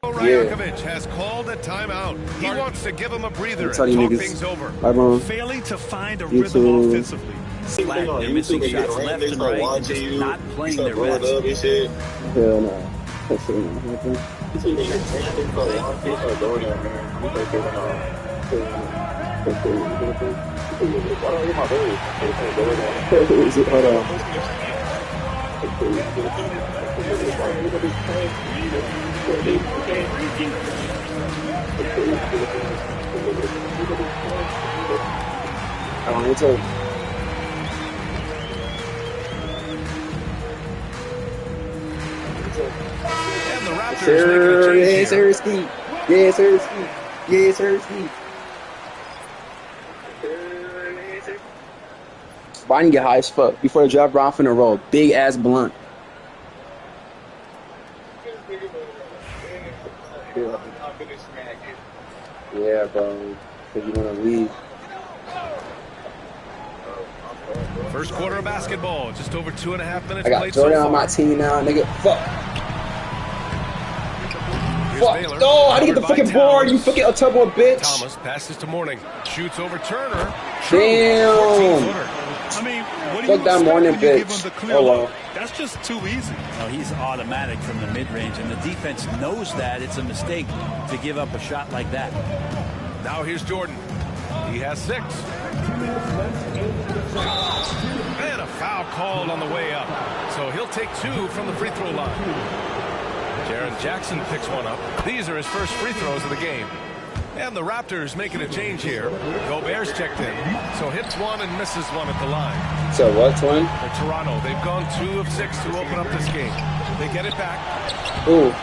Rajakovic has called a timeout. He wants to give him a breather and talk things over. Failing to find a rhythm offensively. They're missing shots left and right and just not playing their best. Hell no. Hold on. I don't need to. And the Raptors making a change Yes, here. sir, ski. Yes, sir, ski. Yes, sir, ski. Biden get high as fuck before the draft. Brown finna roll big ass blunt. Yeah, bro. Cause you wanna leave. First quarter of basketball, just over 2.5 minutes I got played Jordan so on far. my team now, nigga. Fuck. Here's Fuck. Baylor, Oh, I didn't get the covered by fucking board. You Towns. fucking a turbo bitch. Thomas passes to Morning, shoots over Turner. Damn. 14-footer. I mean, what do Fuck you that expect morning when you give bitch. him the clear Oh, look? well. That's just too easy. No, he's automatic from the mid-range, and the defense knows that it's a mistake to give up a shot like that. Now here's Jordan. He has 6. And a foul called on the way up. So he'll take 2 from the free throw line. Jaren Jackson picks one up. These are his first free throws of the game. And the Raptors making a change here. Gobert's checked in. So hits one and misses one at the line. So what, twin? For Toronto, they've gone 2 of 6 to open up this game. They get it back. Ooh.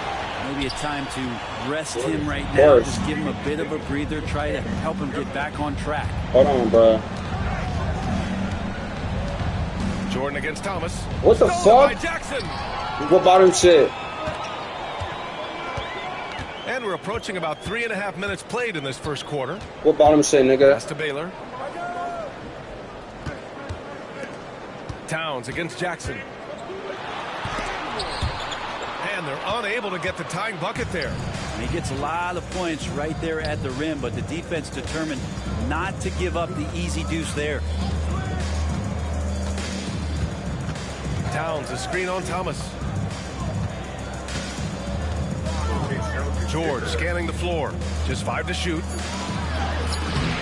Maybe a time to rest him right now. Course. Just give him a bit of a breather. Try to help him get back on track. Hold on, bro. Jordan against Thomas. What the Stolen by fuck? Jackson. What bottom shit? And we're approaching about 3.5 minutes played in this first quarter. What bottom shit, nigga? Pass to Baylor. Towns against Jackson. And they're unable to get the tying bucket there. And he gets a lot of points right there at the rim, but the defense determined not to give up the easy deuce there. Towns, a screen on Thomas. George scanning the floor. Just 5 to shoot.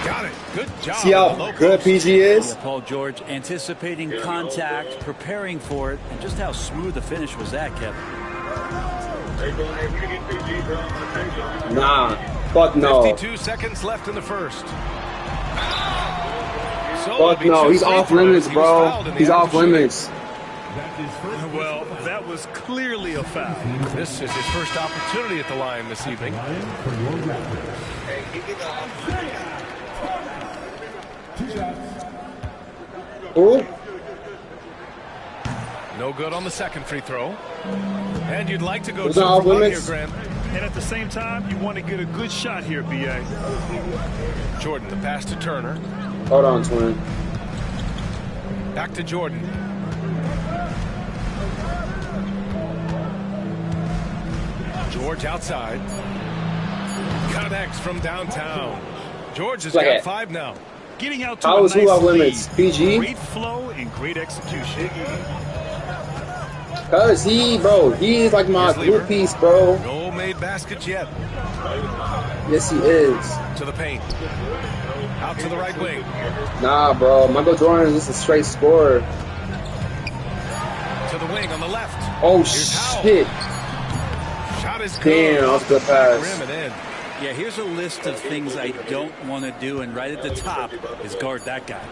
Got it. Good job. See how good PG is? Yeah, Paul George anticipating contact, preparing for it, and just how smooth the finish was that, Kevin. Nah. Fuck no. 52 seconds left in the first. So Fuck no. He's off limits, bro. He's off limits. Well, that was clearly a foul. This is his first opportunity at the line this evening. Ooh. No good on the second free throw. And you'd like to go Was 2 that off from one here, limits? Grant. And at the same time, you want to get a good shot here, B.A. Jordan, the pass to Turner. Hold on, twin. Back to Jordan. George outside. Connects from downtown. George has Like got it. 5 now. Getting out to How a is nice who off lead. limits? PG? Great flow and great execution. Cause he's like my Here's Lever. blue piece, bro. No made baskets yet. Yes, he is. To the paint. Out to the right wing. Nah, bro. Michael Jordan is just a straight scorer. To the wing on the left. Oh, Here's Howell. shit. Shot is good. Damn, that was a good pass. Rim and in. Yeah, here's a list of things I don't want to do, and right at the top is guard that guy.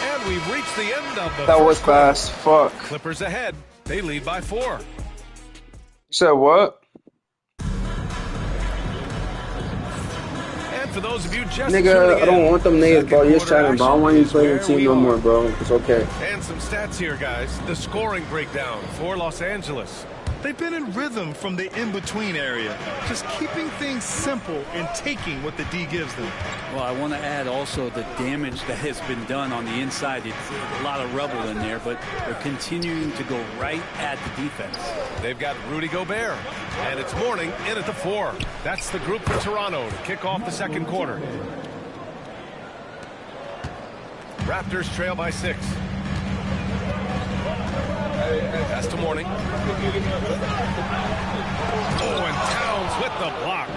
And we've reached the end of the That was first quarter. fast. Fuck. Clippers ahead. They lead by 4. You said what? And for those of you just Nigga, tuning I don't in, want them niggas, bro. second You're just quarter chatting, bro. I don't action want you is playing the where team we no are. more, bro. It's okay. And some stats here, guys. The scoring breakdown for Los Angeles. They've been in rhythm from the in-between area, just keeping things simple and taking what the D gives them. Well, I want to add also the damage that has been done on the inside. It's a lot of rubble in there, but they're continuing to go right at the defense. They've got Rudy Gobert, and it's Mourning in at the 4. That's the group for Toronto to kick off the second quarter. Raptors trail by 6. Pass to Mourning. Oh, and Towns with the block.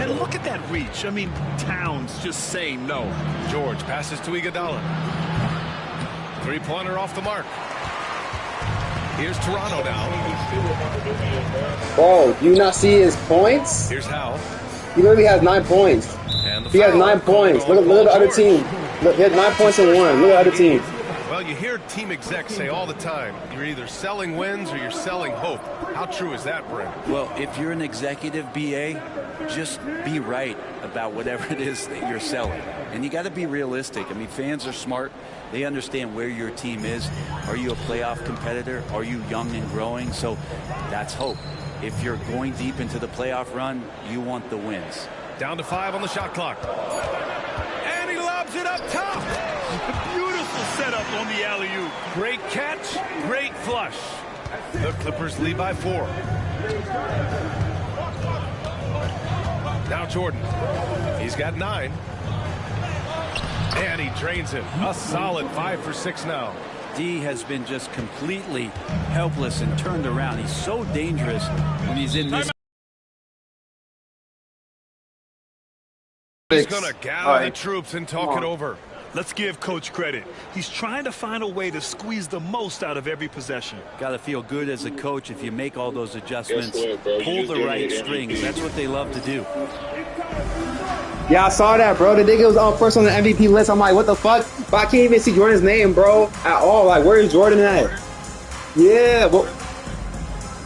And look at that reach. I mean, Towns just saying no. George passes to Iguodala. Three-pointer off the mark. Here's Toronto now. Bro, do you not see his points? Here's Howe. He literally has 9 points. And He has 9 points. Look at the other team. Look, he has 9 points in one. Look at the other team. Well, you hear team execs say all the time, you're either selling wins or you're selling hope. How true is that, Brent? Well, if you're an executive BA, just be right about whatever it is that you're selling. And you got to be realistic. I mean, fans are smart. They understand where your team is. Are you a playoff competitor? Are you young and growing? So that's hope. If you're going deep into the playoff run, you want the wins. Down to 5 on the shot clock. And he lobs it up top. Beautiful setup on the alley-oop. Great catch, great flush. The Clippers lead by 4. Now Jordan. He's got 9. And he drains it. A solid 5 for 6 now. D has been just completely helpless and turned around. He's so dangerous when he's in this. He's going to gather the troops and talk it over. Let's give Coach credit. He's trying to find a way to squeeze the most out of every possession. Got to feel good as a coach if you make all those adjustments, pull the right strings. That's what they love to do. Yeah, I saw that, bro. The nigga was on first on the MVP list. I'm like, what the fuck? But I can't even see Jordan's name, bro, at all. Like, where is Jordan at? Yeah, well,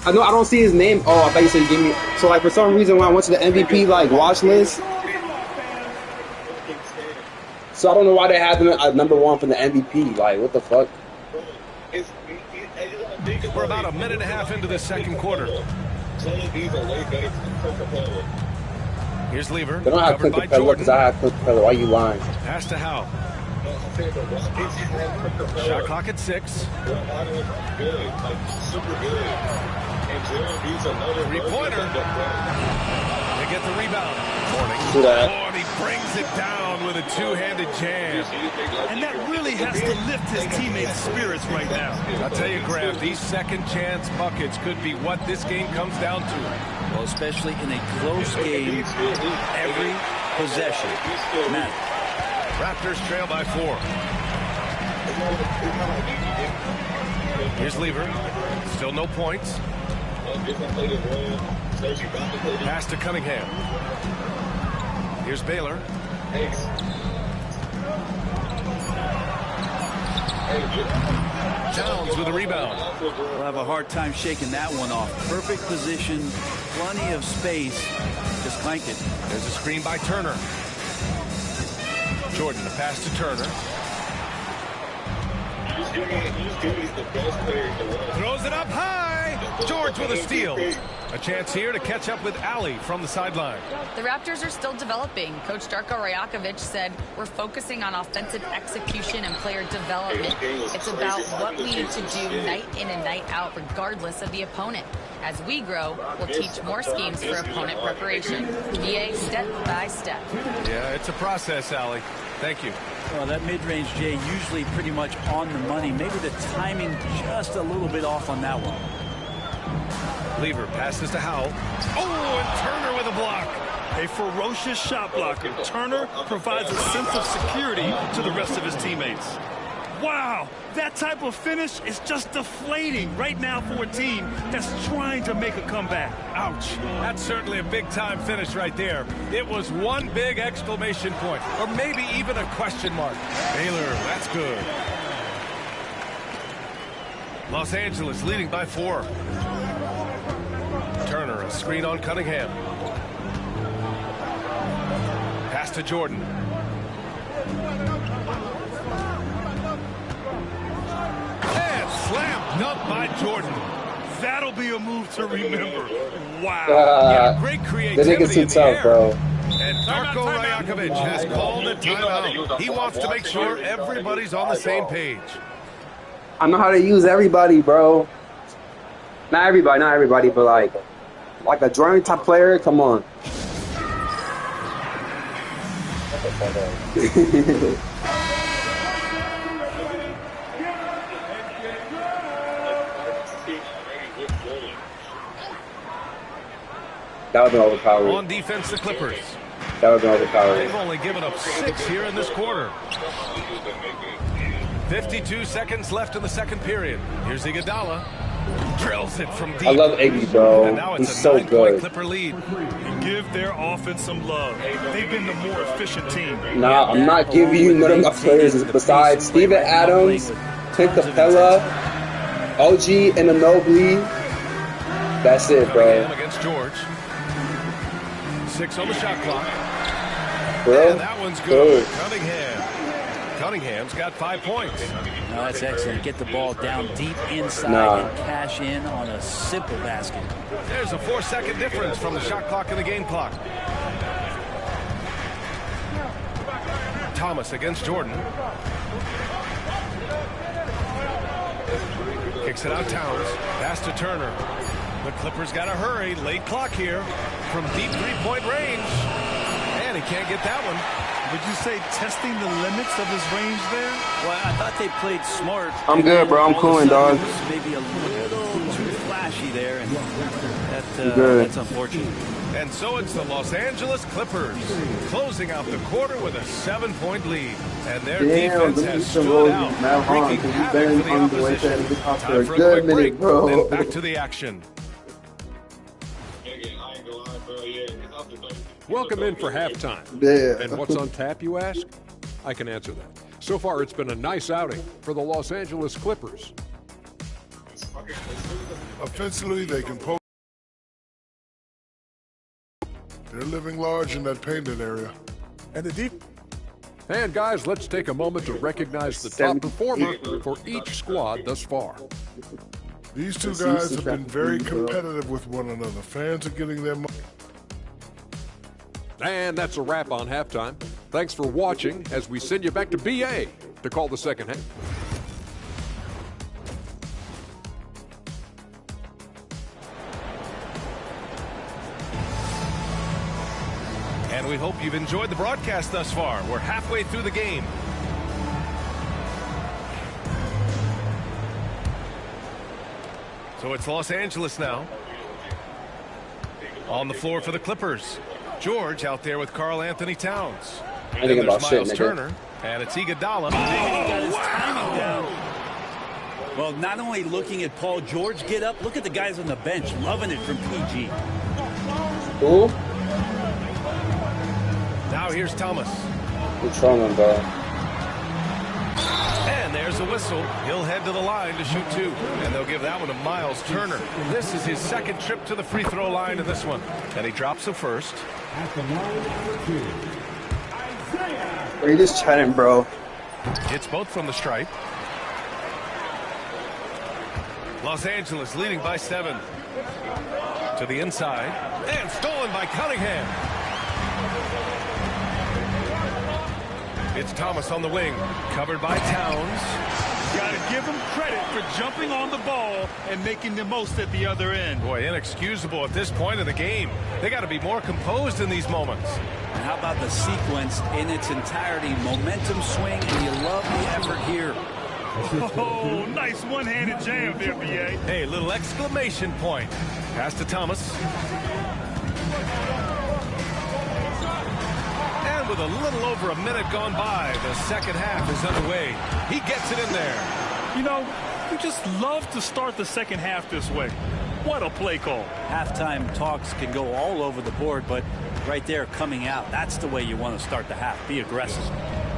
I know I don't see his name. Oh, I thought you said you gave me. So, like, for some reason, when I went to the MVP, like, watch list, so I don't know why they had him at number 1 for the MVP. Like, what the fuck? We're about a minute and a half into the second quarter. Here's Lever. They don't have Clint Capella because I have Clint Capella. Why are you lying? Pass to Howe. Shot clock at 6. 3-pointer. They get the rebound. Mourning. Do that. Oh, and he brings it down with a two-handed jam. And that really has to lift his teammates' spirits right now. I'll tell you, Graham, these second chance buckets could be what this game comes down to. Well, especially in a close game, every possession matters. Raptors trail by 4. Here's Lever. Still no points. Pass to Cunningham. Here's Baylor. Towns with a rebound. We'll have a hard time shaking that one off. Perfect position, plenty of space. Just clanked it. There's a screen by Turner. Jordan, the pass to Turner. Throws it up high. George with a steal. A chance here to catch up with Ali from the sideline. The Raptors are still developing. Coach Darko Rajakovic said, we're focusing on offensive execution and player development. It's about what we need to do night in and night out, regardless of the opponent. As we grow, we'll teach more schemes for opponent preparation. VA step by step. Yeah, it's a process, Ali. Thank you. Well, that mid-range, Jay, usually pretty much on the money. Maybe the timing just a little bit off on that one. Lever passes to Howe. Oh, and Turner with a block. A ferocious shot blocker. Turner provides a sense of security to the rest of his teammates. Wow, that type of finish is just deflating right now for a team that's trying to make a comeback. Ouch. That's certainly a big-time finish right there. It was one big exclamation point, or maybe even a question mark. Baylor, that's good. Los Angeles leading by 4. Turner, a screen on Cunningham. Pass to Jordan. And slam dunk by Jordan. That'll be a move to remember. Wow. Yeah, great The creativity nigga's too in the tough, air. bro. And Darko Rajakovic has called a timeout. He wants to make sure everybody's on the same page. I know how to use everybody, bro. Not everybody, but like a Jordan type player. Come on. That was an overpower. On defense, the Clippers. That was an overpower. They've only given up 6 here in this quarter. 52 seconds left in the second period. Here's Iguodala. Drills it from deep. I love Iggy, bro. And now it's He's a so 9-point good. Clipper lead. Give their offense some love. They've been the more efficient team. Nah, I'm not giving you none of my players besides Steven Adams, Clint Capella, OG Anunoby. That's it, bro. Cunningham against George. 6 on the shot clock. Bro, And that one's good. Cunningham's got 5 points. No, that's excellent. Get the ball down deep inside and cash in on a simple basket. There's a 4-second difference from the shot clock and the game clock. Thomas against Jordan. Kicks it out Towns. Pass to Turner. The Clippers got to hurry. Late clock here from deep three-point range. And he can't get that one. Would you say testing the limits of his range there? Well, I thought they played smart. I'm good, bro. I'm cooling, dog. Maybe a little too flashy there, and Good. that's unfortunate. And so it's the Los Angeles Clippers closing out the quarter with a 7-point lead. And their defense has stood out, wreaking havoc for the opposition. Time for a quick break, then back to the action. Welcome in for halftime. Yeah. And what's on tap, you ask? I can answer that. So far, it's been a nice outing for the Los Angeles Clippers. Offensively, they can post. They're living large in that painted area. And the deep. And guys, let's take a moment to recognize the top performer for each squad thus far. These two guys have been very competitive with one another. Fans are getting their money. And that's a wrap on halftime. Thanks for watching as we send you back to BA to call the second half. And we hope you've enjoyed the broadcast thus far. We're halfway through the game. So it's Los Angeles now. On the floor for the Clippers. George out there with Karl Anthony Towns. I think about shit, Miles nigga. Turner. And it's Iguodala. Well, not only looking at Paul George get up, look at the guys on the bench loving it from PG. Who? Now here's Thomas. You're trolling, bro. And there's a whistle. He'll head to the line to shoot 2. And they'll give that one to Miles Turner. This is his second trip to the free throw line in this one. And he drops the first. Are you just chatting, bro? Hits both from the stripe. Los Angeles leading by 7. To the inside. And stolen by Cunningham. It's Thomas on the wing. Covered by Towns. Got to give him credit for jumping on the ball and making the most at the other end. Boy, inexcusable at this point of the game. They got to be more composed in these moments. And how about the sequence in its entirety? Momentum swing, and you love the effort here. Oh, nice one-handed jam there, B.A. Hey, little exclamation point. Pass to Thomas. And with a little over a minute gone by, the second half is underway. He gets it in there. You know, you just love to start the second half this way. What a play call. Halftime talks can go all over the board, but right there coming out, that's the way you want to start the half. Be aggressive.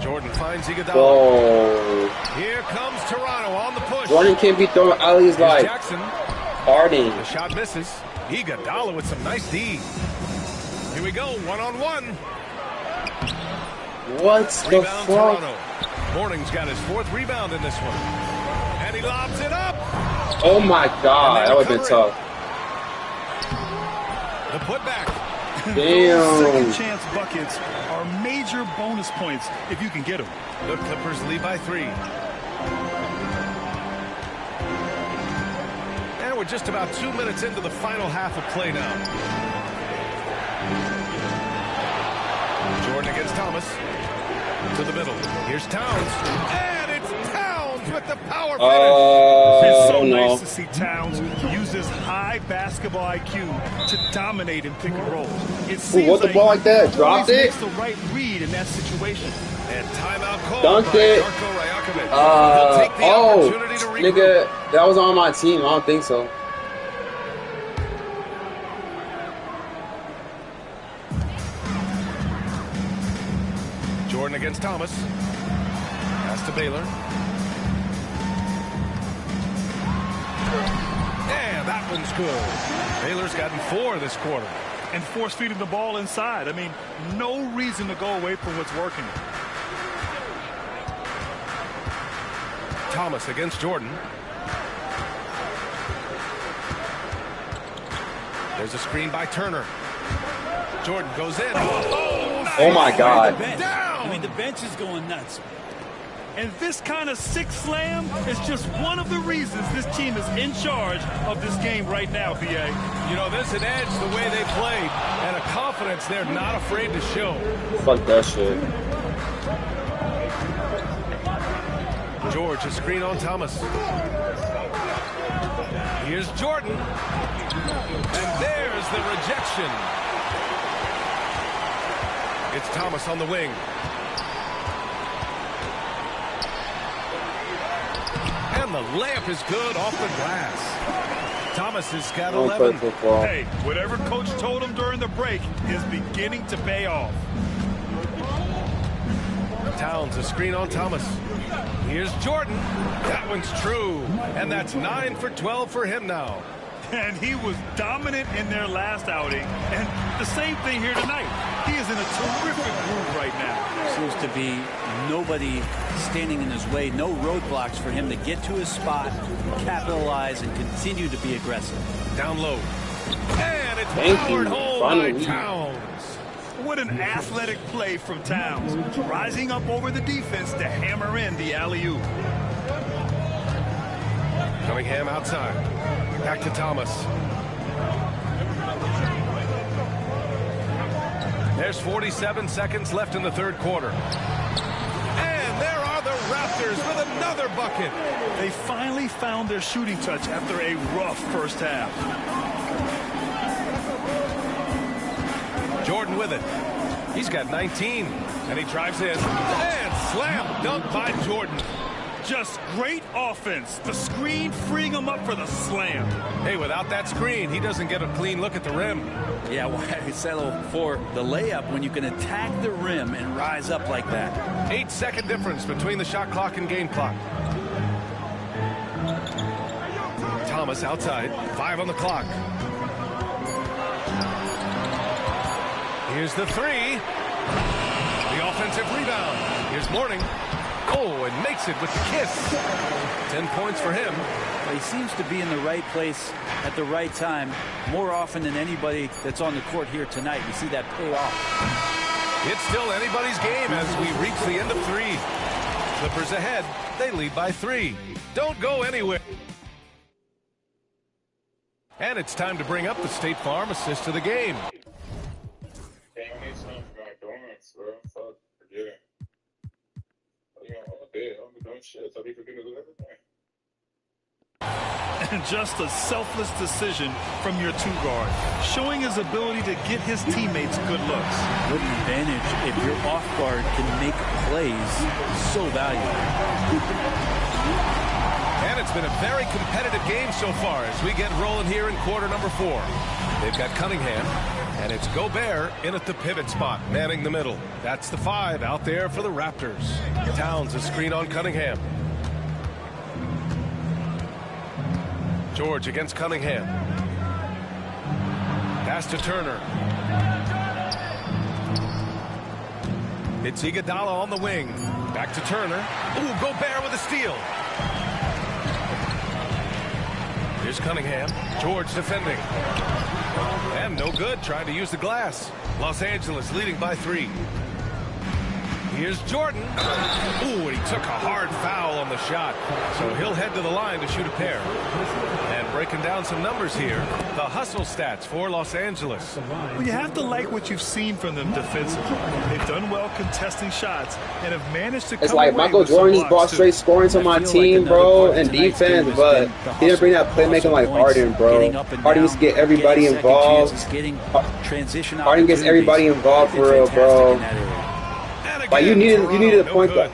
Jordan finds Iguodala. Whoa. Here comes Toronto on the push. Jordan can't be throwing alleys Here's like Jackson. Harden. The shot misses. Iguodala with some nice D. Here we go, one-on-one. What the Rebound fuck? Toronto. Morning's got his 4th rebound in this one. And he lobs it up. Oh my God, that would have been tough. The putback. Damn. Second chance buckets are major bonus points if you can get them. The Clippers lead by 3. And we're just about 2 minutes into the final half of play now. Jordan against Thomas. To the middle. Here's Towns. And it's Towns with the power finish. It's so no. nice to see Towns use his high basketball IQ to dominate in pick and roll. It seems what the ball like that? he Dropped always it? makes the right read in that situation. And timeout called Dunked by it. Darko Rajakovic. He'll take the opportunity to regroup. Nigga, that was on my team. I don't think so. Jordan against Thomas. Pass to Baylor. And that one's good. Baylor's gotten 4 this quarter. And force feeding the ball inside. I mean, no reason to go away from what's working. Thomas against Jordan. There's a screen by Turner. Jordan goes in. Oh my God. Down. I mean, the bench is going nuts. And this kind of sick slam is just one of the reasons this team is in charge of this game right now, B.A. You know, there's an edge the way they played and a confidence they're not afraid to show. Fuck that shit. George, a screen on Thomas. Here's Jordan. And there's the rejection. It's Thomas on the wing. And the layup is good off the glass. Thomas has got 11. Hey, whatever coach told him during the break is beginning to pay off. Towns, a screen on Thomas. Here's Jordan. That one's true. And that's 9 for 12 for him now. And he was dominant in their last outing. And the same thing here tonight. He is in a terrific groove right now. Seems to be nobody standing in his way, no roadblocks for him to get to his spot, capitalize, and continue to be aggressive. Down low. And it's Thank powered you. home Finally. by Towns. What an athletic play from Towns. Rising up over the defense to hammer in the alley-oop. Cunningham outside. Back to Thomas. There's 47 seconds left in the third quarter. And there are the Raptors with another bucket. They finally found their shooting touch after a rough first half. Jordan with it. He's got 19. And he drives in. And slam dunk by Jordan. Just great offense. The screen freeing him up for the slam. Hey, without that screen, he doesn't get a clean look at the rim. Yeah, why settle for the layup when you can attack the rim and rise up like that? 8-second difference between the shot clock and game clock. Thomas outside. 5 on the clock. Here's the 3. The offensive rebound. Here's Mourning. Oh, and makes it with the kiss. 10 points for him. Well, he seems to be in the right place at the right time more often than anybody that's on the court here tonight. We see that pay off. It's still anybody's game as we reach the end of 3. Clippers ahead. They lead by 3. Don't go anywhere. And it's time to bring up the State Farm assist of the game. And just a selfless decision from your two guard, showing his ability to get his teammates good looks. What an advantage if your off guard can make plays so valuable. And it's been a very competitive game so far as we get rolling here in quarter number 4. They've got Cunningham, and it's Gobert in at the pivot spot, manning the middle. That's the 5 out there for the Raptors. Towns a screen on Cunningham. George against Cunningham. Pass to Turner. It's Iguodala on the wing. Back to Turner. Ooh, Gobert with a steal. Here's Cunningham. George defending. And no good, trying to use the glass. Los Angeles leading by 3. Here's Jordan. Ooh, and he took a hard foul on the shot. So he'll head to the line to shoot a pair. And breaking down some numbers here, the hustle stats for Los Angeles. Well, you have to like what you've seen from them defensively. They've done well contesting shots and have managed to It's come like away Michael with some Jordan just blocks, brought too. straight scoring to my team, bro, and defense, but he didn't bring that playmaking like Harden, bro. Harden used to get everybody involved. Harden gets everybody involved for real, bro. Like you needed a point guard.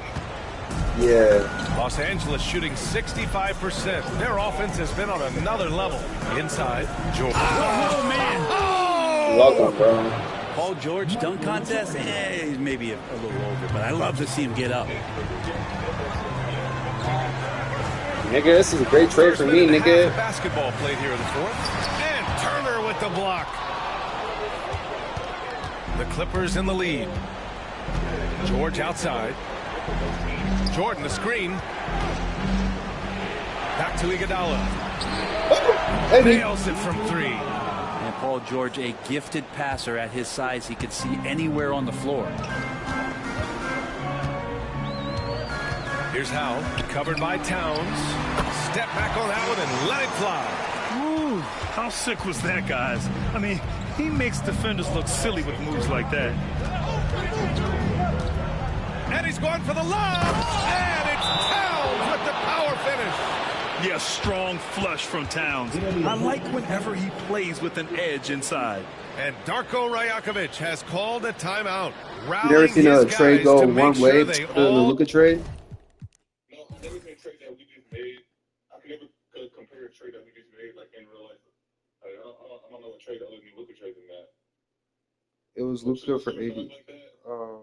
Yeah. Los Angeles shooting 65%. Their offense has been on another level. Inside, George. Oh, man. Love him, bro. Paul George dunk contest, he's maybe a little over, but I love to see him get up. Nigga, this is a great trade for me, nigga. Basketball played here in the 4th. And Turner with the block. The Clippers in the lead. George outside. Jordan the screen. Back to Iguodala. Nails it from 3. And Paul George, a gifted passer at his size. He could see anywhere on the floor. Here's Howe, covered by Towns. Step back on that one and let it fly. Ooh, how sick was that, guys? I mean, he makes defenders look silly with moves like that. And he's going for the lob. And it's Towns with the power finish. Yeah, strong flush from Towns. I like whenever he plays with an edge inside. And Darko Rajakovic has called a timeout. You never seen a trade go one way than the Luka trade? No, I've never seen a trade that we just made. I can never compare a trade that we just made like in real life. I don't know what trade other than Luka trade than that. It was Luka for 80. I'm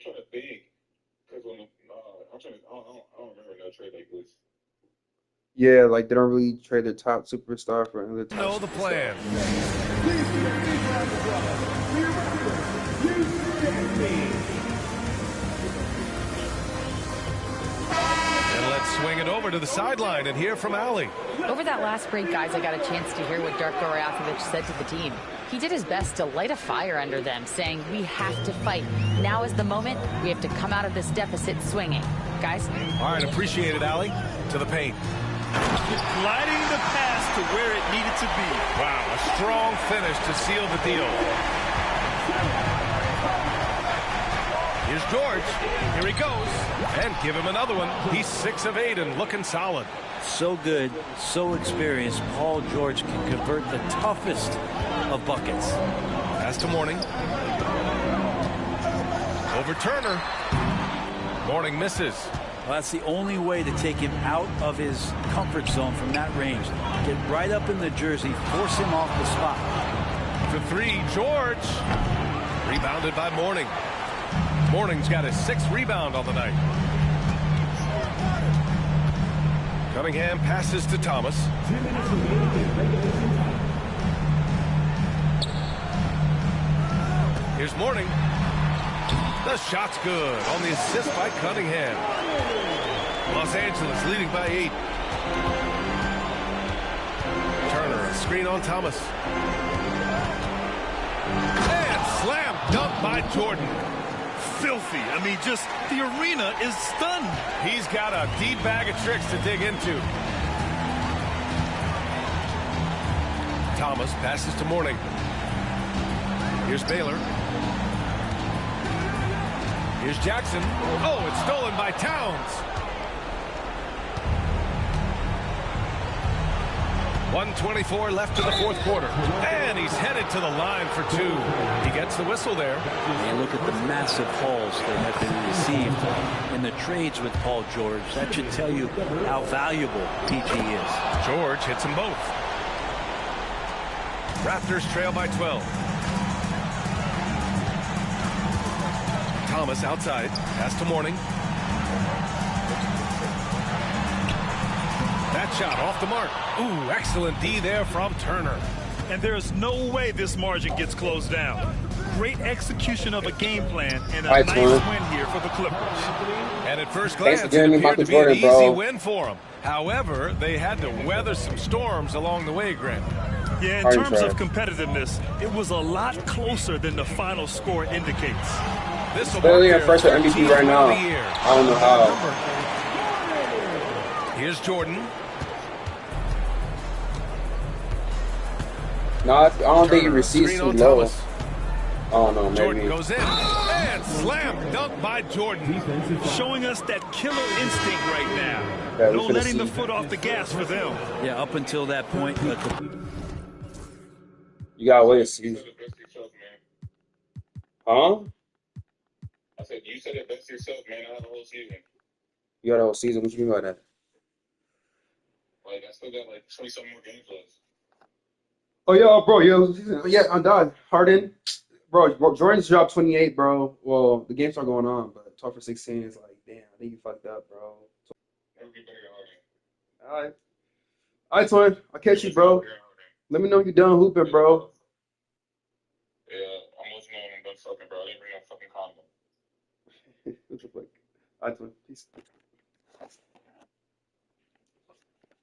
trying to think because when I don't remember another trade like this. Yeah, like they don't really trade their top superstar for another top Know the plan. And let's swing it over to the sideline and hear from Allie. Over that last break, guys, I got a chance to hear what Darko Rajakovic said to the team. He did his best to light a fire under them, saying, we have to fight. Now is the moment. We have to come out of this deficit swinging. Guys? All right, appreciate it, Allie. To the paint. Gliding the pass to where it needed to be. Wow, a strong finish to seal the deal. Here's George. Here he goes. And give him another one. He's 6 of 8 and looking solid. So good, so experienced. Paul George can convert the toughest of buckets. Pass to Mourning. Over Turner. Mourning misses. Well, that's the only way to take him out of his comfort zone from that range. Get right up in the jersey, force him off the spot. For 3, George. Rebounded by Mourning. Mourning's got his 6th rebound on the night. Cunningham passes to Thomas. Here's Mourning. The shot's good on the assist by Cunningham. Los Angeles leading by 8. Turner, a screen on Thomas. And slam dunk by Jordan. Filthy. I mean, just the arena is stunned. He's got a deep bag of tricks to dig into. Thomas passes to Mourning. Here's Baylor. Here's Jackson. Oh, it's stolen by Towns. 1:24 left in the 4th quarter. And he's headed to the line for 2. He gets the whistle there. And look at the massive hauls that have been received in the trades with Paul George. That should tell you how valuable PG is. George hits them both. Raptors trail by 12. Thomas outside. Pass to Mourning. That shot off the mark. Ooh, excellent D there from Turner. And there's no way this margin gets closed down. Great execution of a game plan and a nice win here for the Clippers. And at first glance, it Jeremy appeared to be an Jordan, easy win for them. However, they had to weather some storms along the way, Grant. Yeah, in terms of competitiveness, it was a lot closer than the final score indicates. This will Literally mark our first MVP right now. I don't know how. Here's Jordan. No, I don't think he receives too low. Oh no, maybe. Jordan goes in and slam dunk by Jordan. Showing us that killer instinct right now. Yeah, No letting the foot off the gas for them. Yeah, up until that point. You gotta wait and see. Huh? I said, you said it best yourself, man. I had the whole season. You got the whole season. What you mean by that? Like, I still got like 20-something more games left. Oh yeah, bro. Yeah, I'm done. Harden, bro. Jordan's dropped 28, bro. Well, the games are going on, but 12 for 16 is like, damn. I think you fucked up, bro. Never get better than Harden. All right, twin. I'll catch you, bro. Let me know when you're done hooping, bro. Yeah, I'm listening and done fucking, bro. I didn't bring that fucking condom. What the fuck? All right, twin. Peace.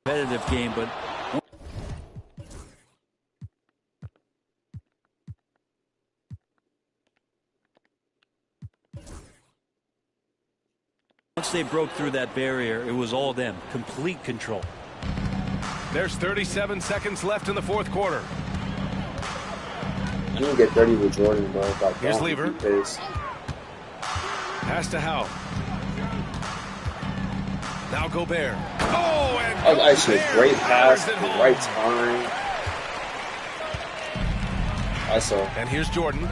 Competitive game, but once they broke through that barrier, it was all them. Complete control. There's 37 seconds left in the fourth quarter. I need to get 30 with Jordan, bro. Here's Lever. Pass to Howe. Now Gobert. Oh, and that was actually a great pass at the right time. I saw. And here's Jordan.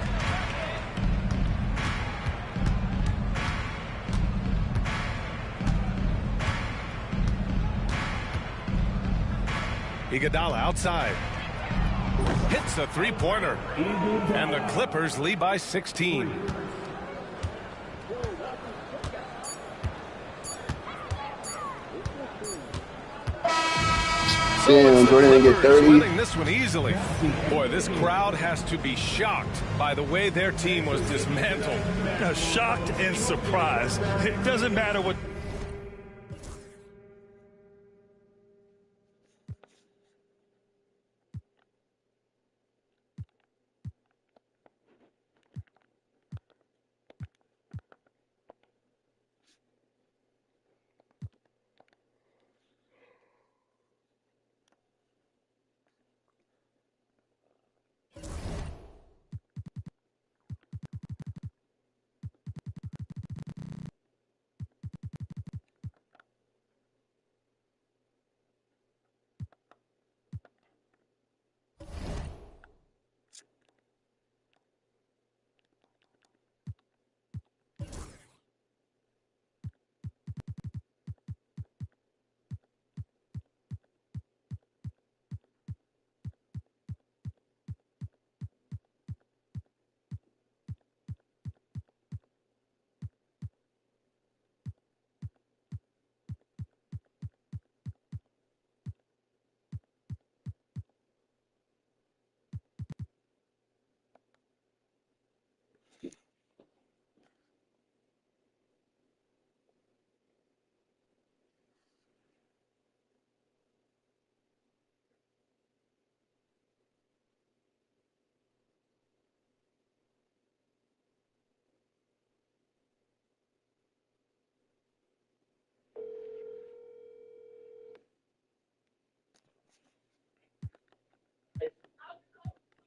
Iguodala outside. Hits a three-pointer. And the Clippers lead by 16. Damn, Jordan didn't get 30. Winning this one easily. Boy, this crowd has to be shocked by the way their team was dismantled. Shocked and surprised. It doesn't matter what.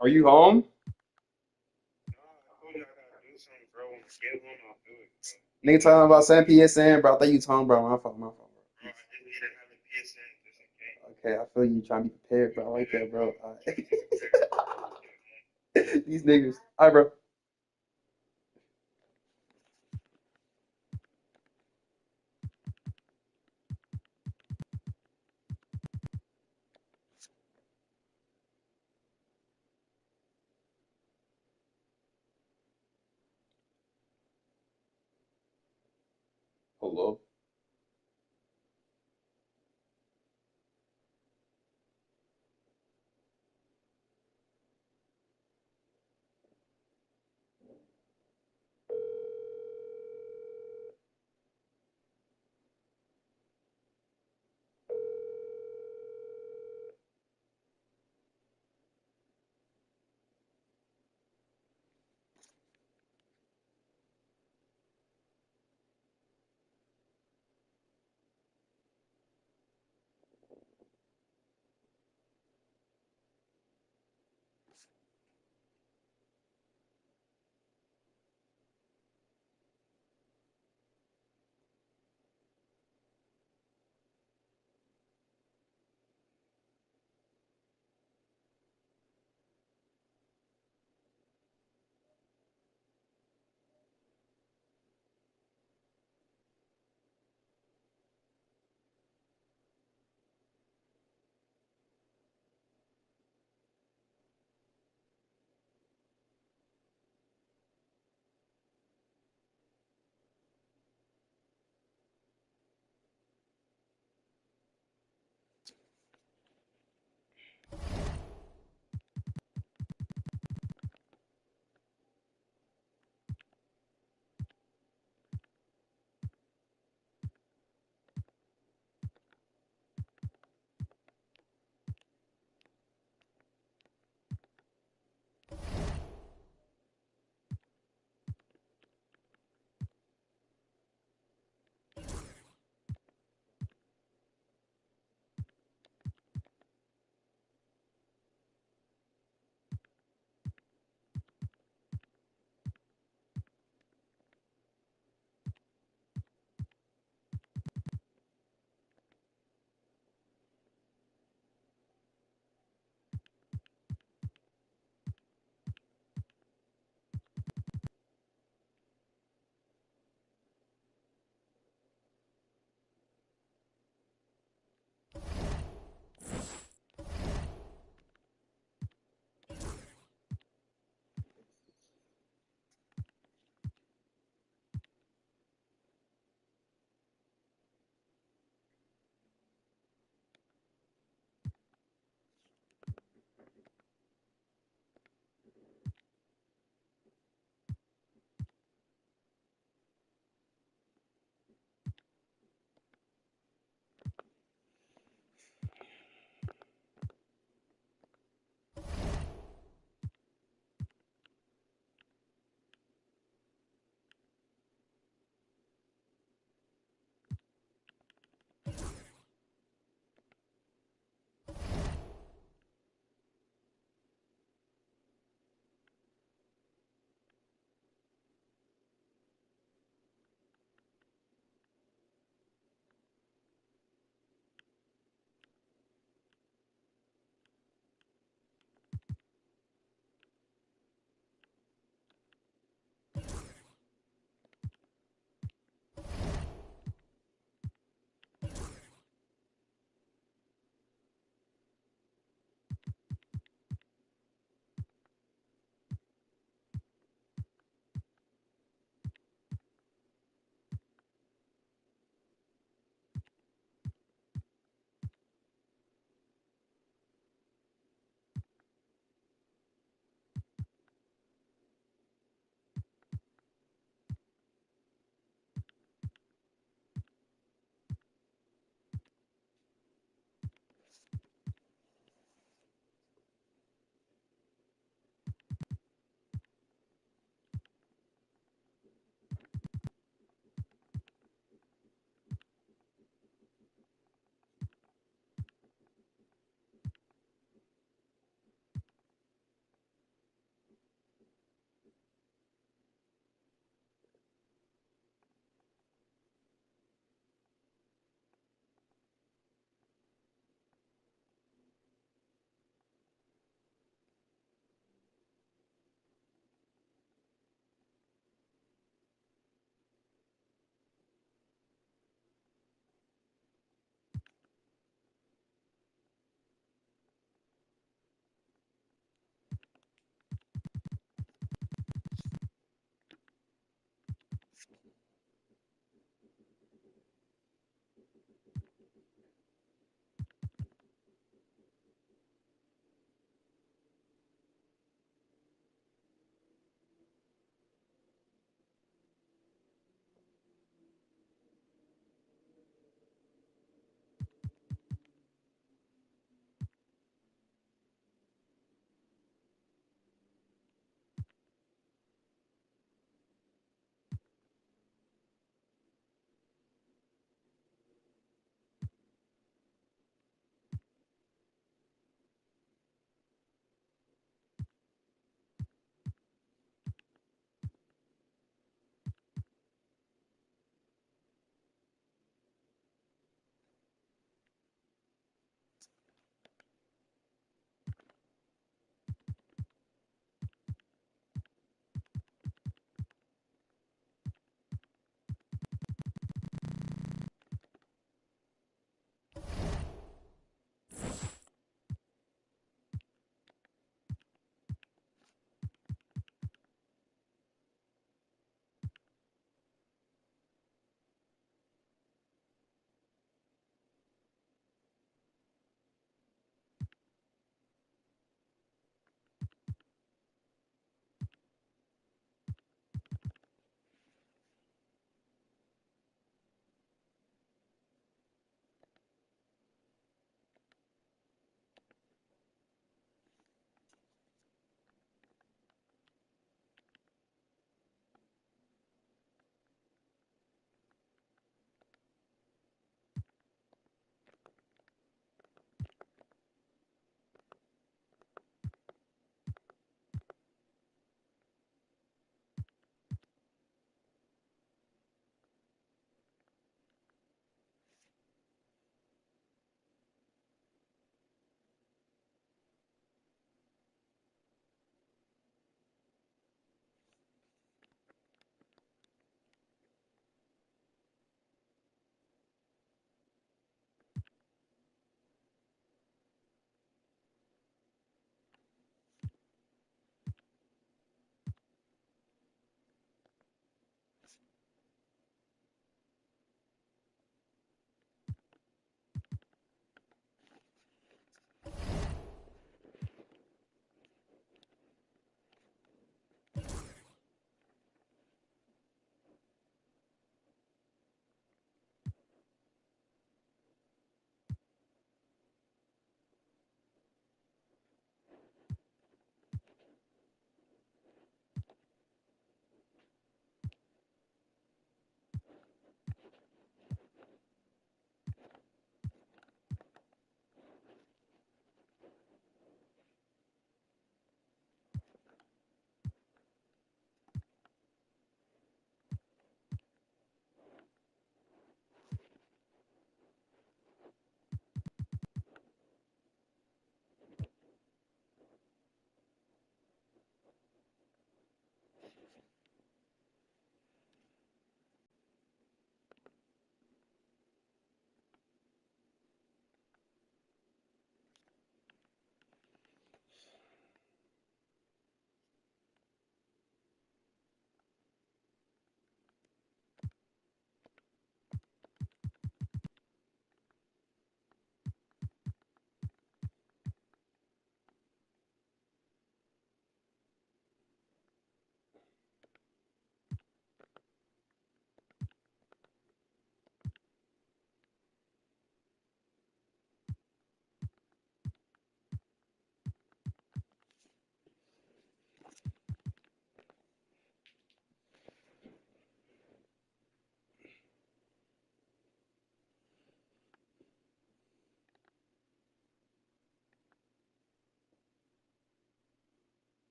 Are you home? Nigga talking about saying PSN, bro. I thought you was home, bro. My fault, bro. Okay, I feel you trying to be prepared, bro. I like that, bro. All right. These niggas. All right, bro. Hello.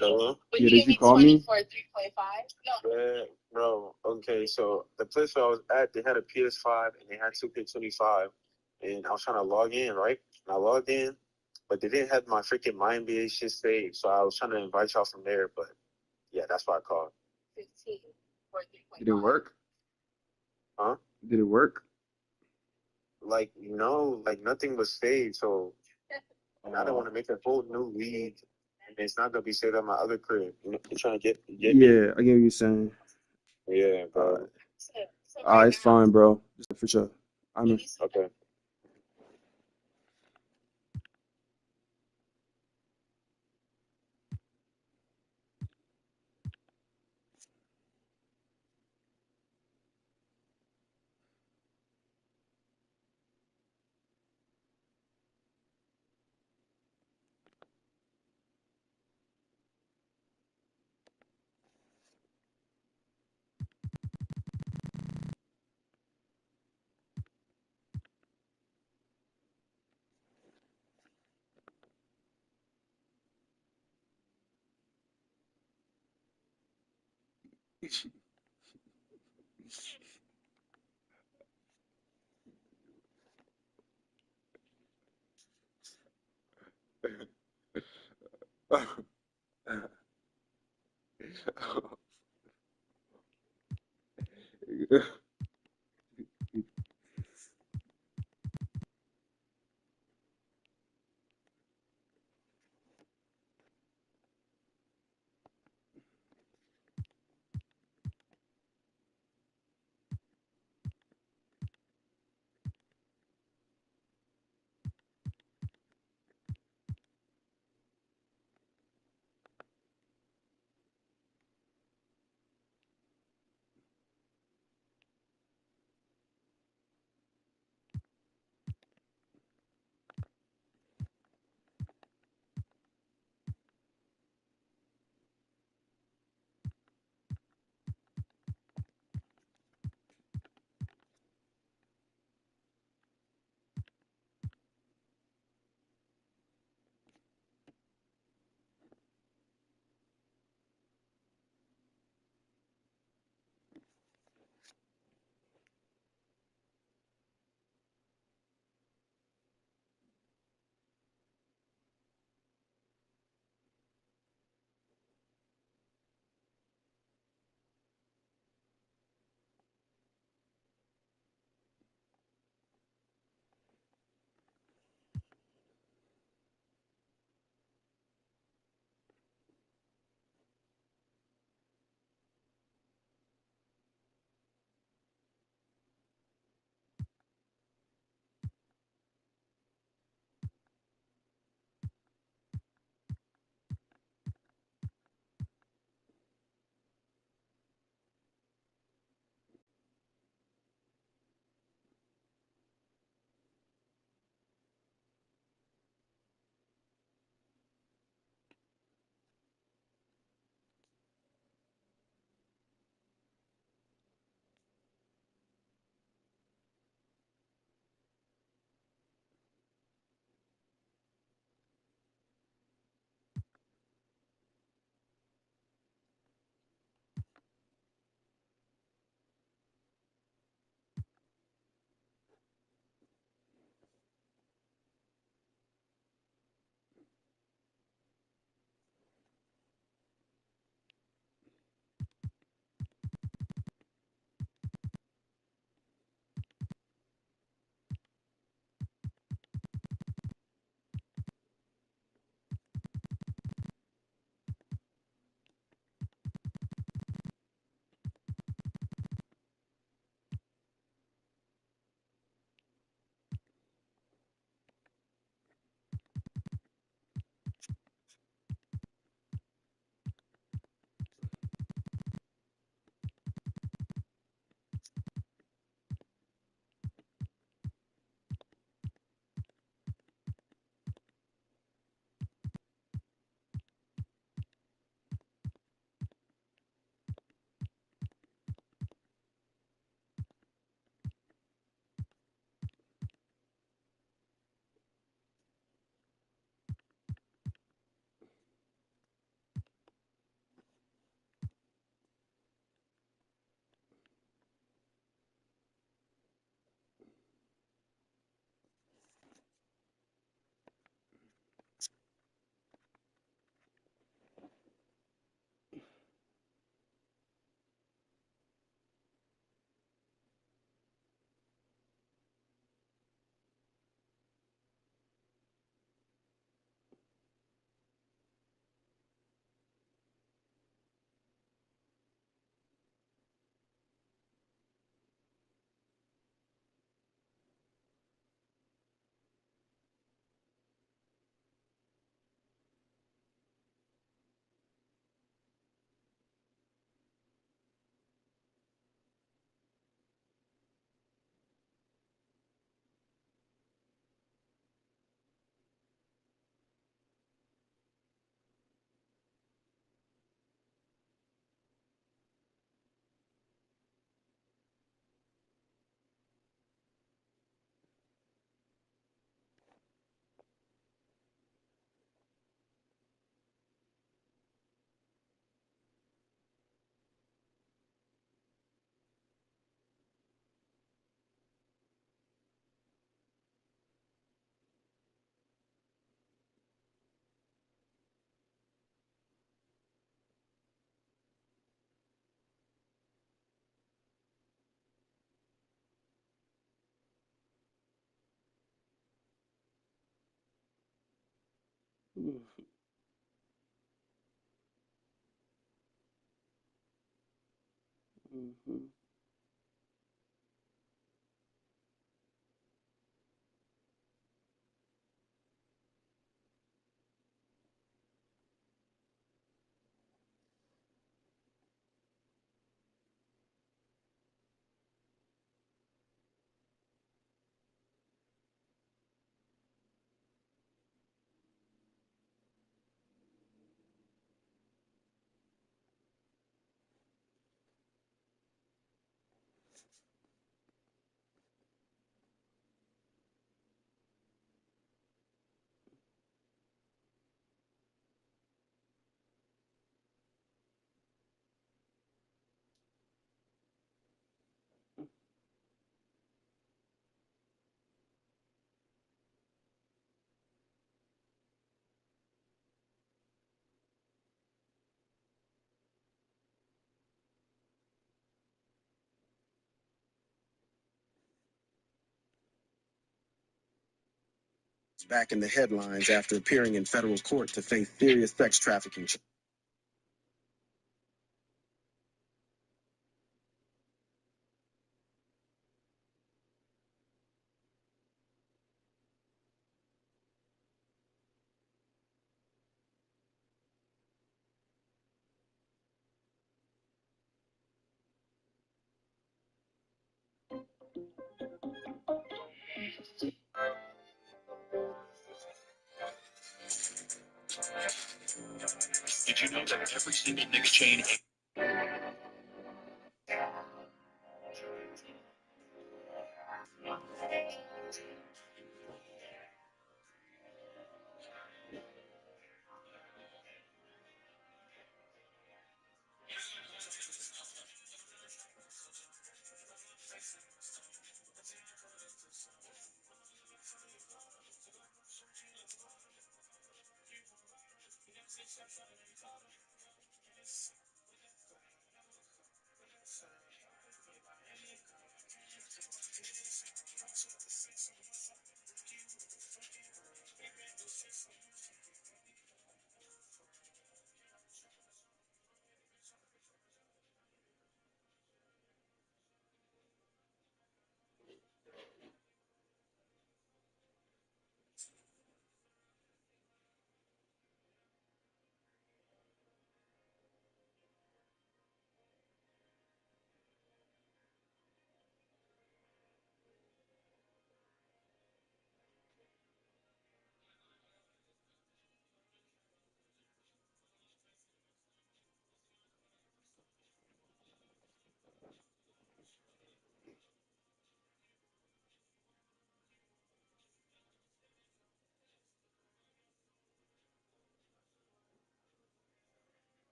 Hello? Yeah, did you call me? Yeah, bro. Okay, so the place where I was at, they had a PS5 and they had 2K25, and I was trying to log in, right? And I logged in, but they didn't have my freaking MindBA shit saved, so I was trying to invite y'all from there, but yeah, that's why I called. Did it work? Huh? Did it work? Like, no, like nothing was saved, so and I don't want to make a whole new league, and it's not gonna be saved on my other crib. You know, you're trying to get me? Yeah, I get what you're saying. Yeah, bro. It's fine, bro. For sure. I'm Okay. Mm-hmm. Back in the headlines after appearing in federal court to face serious sex trafficking. Did you know that every single Knicks chain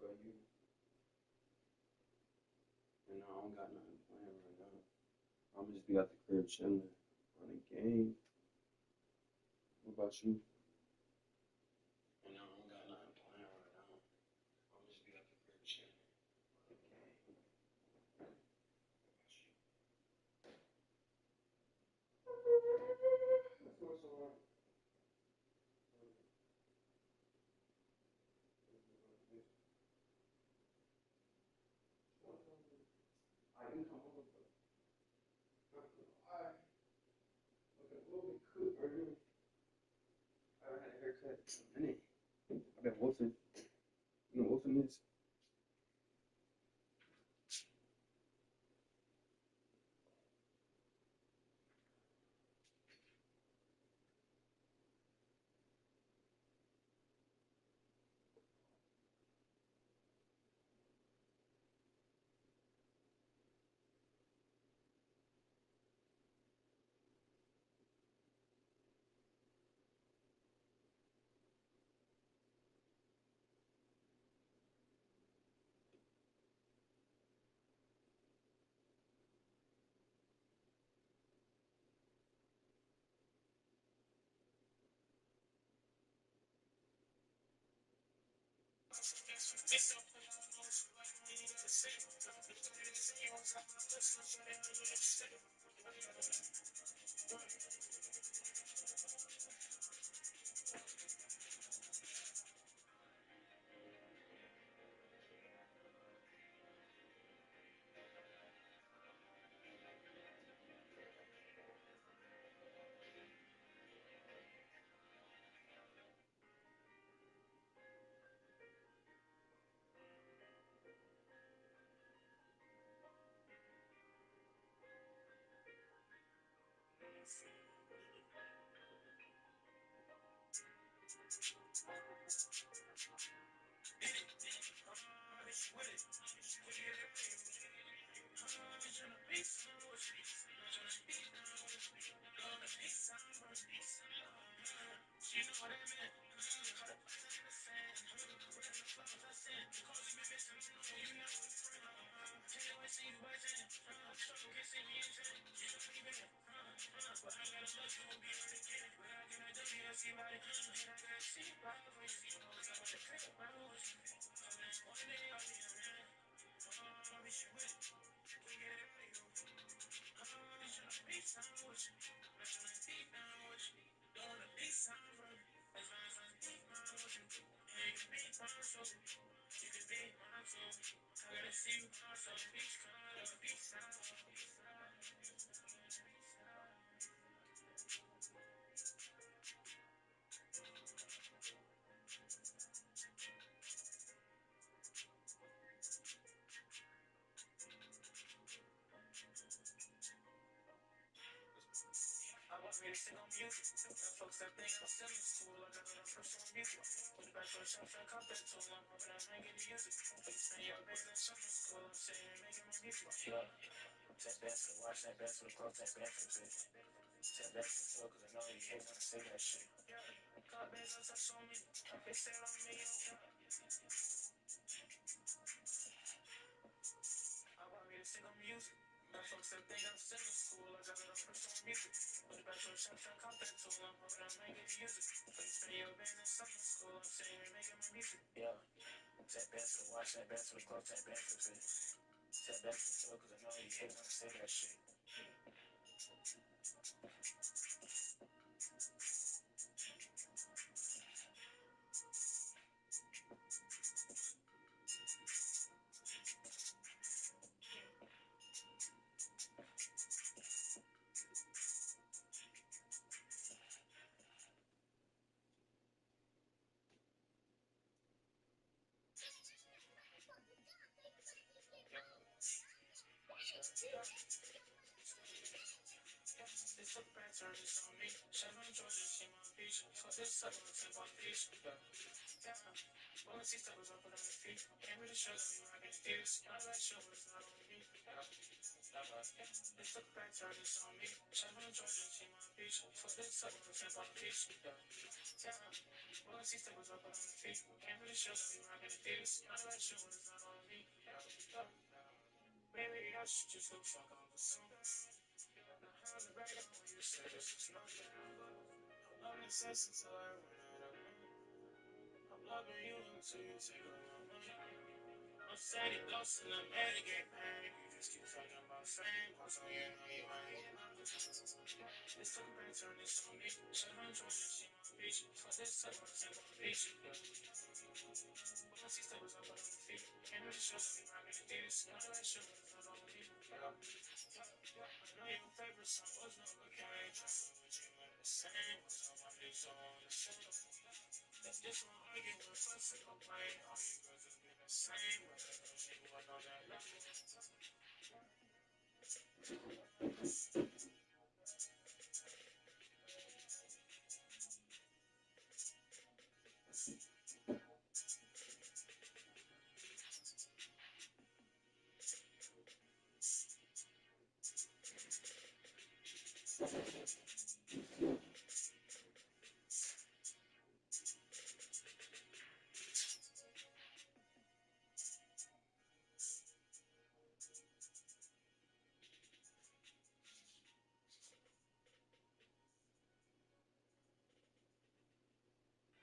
about you? And I don't got nothing planned right now. I'm just be at the crib chilling, running game. What about you? And I don't got nothing planned right now. I'm just be at the crib chilling, running game. What's going on? I can come over, but not gonna lie. Looking a little bit cooked right now. I haven't had a haircut in a minute. I've been wolfing. You know what wolfing is?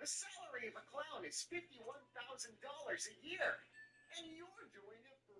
The salary of a clown is $51,000 a year, and you're doing it for.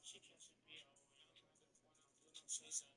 She catch a BO when I'm not the one out doing no chasing.